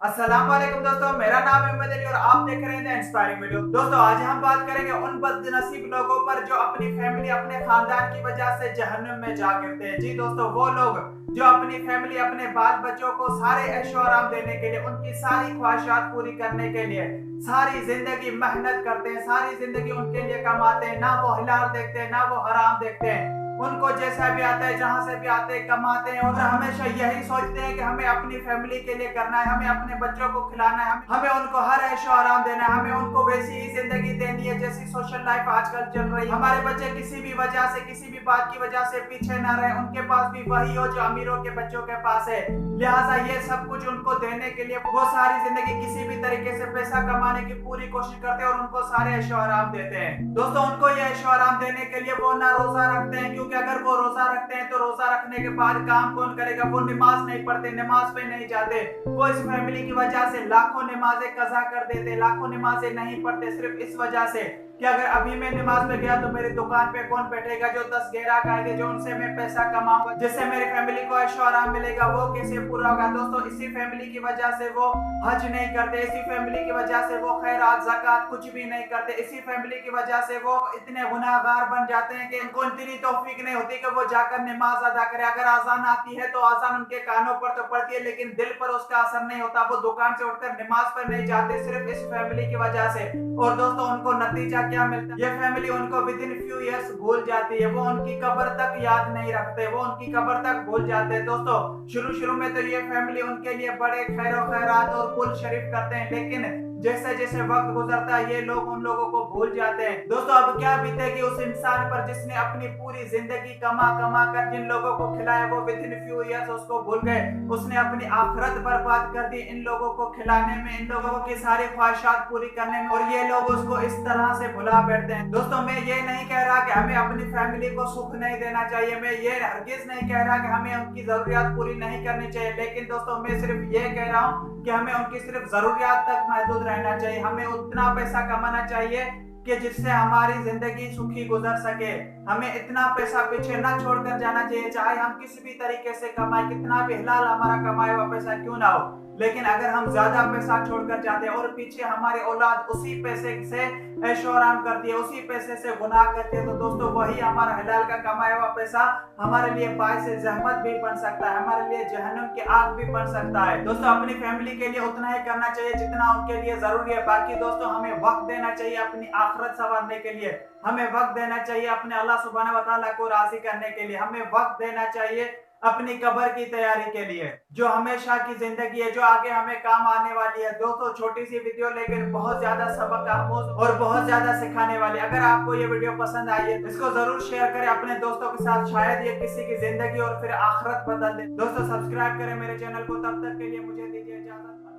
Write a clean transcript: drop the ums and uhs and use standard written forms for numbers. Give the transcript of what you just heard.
अस्सलाम वालेकुम दोस्तों, मेरा नाम है उम्मीद अली और आप देख रहे हैं इंस्पायरिंग वीडियो। दोस्तों आज हम बात करेंगे उन बदनसीब लोगों पर जो अपनी फैमिली अपने खानदान की वजह से जहन्नुम में जा गिरते हैं। जी दोस्तों, वो लोग जो अपनी फैमिली अपने बाल बच्चों को सारे ऐशो आराम देने के लिए, उनकी सारी ख्वाहिशात पूरी करने के लिए सारी जिंदगी मेहनत करते हैं, सारी जिंदगी उनके लिए कमाते हैं, ना वो हिलाल देखते हैं ना वो हराम देखते हैं। उनको जैसा भी आता है, जहां से भी आते हैं कमाते हैं और हमेशा यही सोचते हैं कि हमें अपनी फैमिली के लिए करना है, हमें अपने बच्चों को खिलाना है, हमें उनको हर ऐशो आराम देना है, हमें उनको वैसी ही जिंदगी देनी है जैसी सोशल लाइफ आजकल चल रही है। हमारे बच्चे किसी भी वजह से, किसी भी बात की वजह से पीछे ना रहे, उनके पास भी वही हो जो अमीरों के बच्चों के पास है। लिहाजा ये सब कुछ उनको देने के लिए वो सारी जिंदगी किसी भी तरीके से पैसा कमाने की पूरी कोशिश करते हैं और उनको सारे ऐशो आराम देते हैं। दोस्तों उनको ये ऐशो आराम देने के लिए वो ना रोजा रखते हैं, क्योंकि अगर वो रोजा रखते हैं तो रोजा रखने के बाद काम कौन करेगा। वो नमाज नहीं पढ़ते, नमाज पे नहीं जाते। वो इस फैमिली की वजह से लाखों नमाजें कजा कर देते, लाखों नमाजें नहीं पढ़ते, सिर्फ इस वजह से कि अगर अभी मैं नमाज पे गया तो मेरी दुकान पे कौन बैठेगा, जो 10 ग्राहक आएंगे, जो उनसे मैं पैसा कमाऊंगा, जिससे मेरी फैमिली को ऐशो आराम मिलेगा, वो कैसे पूरा होगा। दोस्तों इसी फैमिली की वजह से वो हज नहीं करते, इसी फैमिली की वजह से वो खैरात ज़कात कुछ भी नहीं करते, इसी फैमिली की वजह से वो इतने गुनाहगार बन जाते हैं कि उनको इतनी तौफीक नहीं होती कि वो जाकर नमाज अदा करे। अगर आजान आती है तो आजान उनके कानों पर तो पड़ती है, लेकिन दिल पर उसका असर नहीं होता। वो दुकान से उठकर नमाज पर नहीं जाते, सिर्फ इस फैमिली की वजह से। और दोस्तों उनको नतीजा क्या मिलता है, ये फैमिली उनको विद इन फ्यू ईयर्स भूल जाती है। वो उनकी कब्र तक याद नहीं रखते, वो उनकी कब्र तक भूल जाते हैं। दोस्तों शुरू में तो ये फैमिली उनके लिए बड़े खैरो खैरात और कुल शरीफ करते हैं, लेकिन जैसे जैसे वक्त गुजरता है ये लोग उन लोगों को भूल जाते हैं। दोस्तों अब क्या बीतेगी उस इंसान पर जिसने अपनी पूरी जिंदगी कमा कमा कर जिन लोगों को खिलाया, वो विद इन फ्यू ईयर्स उसको भूल गए। उसने अपनी आखिरत बर्बाद कर दी इन लोगों को खिलाने में, इन लोगों की सारी ख्वाहिशात पूरी करने में, और ये लोग उसको इस तरह से भुला बैठते हैं। दोस्तों मैं ये नहीं कह रहा कि हमें अपनी फैमिली को सुख नहीं देना चाहिए, मैं ये हरगिज नहीं कह रहा कि हमें उनकी जरूरियात पूरी नहीं करनी चाहिए, लेकिन दोस्तों मैं सिर्फ ये कह रहा हूँ कि हमें उनकी सिर्फ जरूरियात तक महदूद रहना चाहिए। हमें उतना पैसा कमाना चाहिए कि जिससे हमारी जिंदगी सुखी गुजर सके। हमें इतना पैसा पीछे ना छोड़कर जाना चाहिए, चाहे हम किसी भी तरीके से कमाए, कितना भी हलाल हमारा कमाया हुआ पैसा क्यों ना हो, लेकिन अगर हम ज्यादा पैसा छोड़कर जाते हैं और पीछे हमारी औलाद उसी पैसे से ऐशो आराम करती है, उसी पैसे से गुनाह करती है, तो दोस्तों वही हमारा हलाल का कमाया हुआ पैसा हमारे लिए बाइस जहमत भी बन सकता है, हमारे लिए जहन्नुम की आग भी बन सकता है। दोस्तों अपनी फैमिली के लिए उतना ही करना चाहिए जितना उनके लिए जरूरी है। बाकी दोस्तों हमें वक्त देना चाहिए अपनी आखिरत संवारने के लिए, हमें वक्त देना चाहिए अपने अल्लाह सुब्हानहू व तआला को राजी करने के लिए, हमें वक्त देना चाहिए अपनी कब्र की तैयारी के लिए, जो हमेशा की जिंदगी है, जो आगे हमें काम आने वाली है। दोस्तों छोटी सी वीडियो लेकिन बहुत ज्यादा सबक आमूज और बहुत ज्यादा सिखाने वाली। अगर आपको ये वीडियो पसंद आई है इसको जरूर शेयर करें अपने दोस्तों के साथ, शायद ये किसी की जिंदगी और फिर आखिरत बदल दे। दोस्तों सब्सक्राइब करें मेरे चैनल को, तब तक के लिए मुझे दीजिए इजाजत।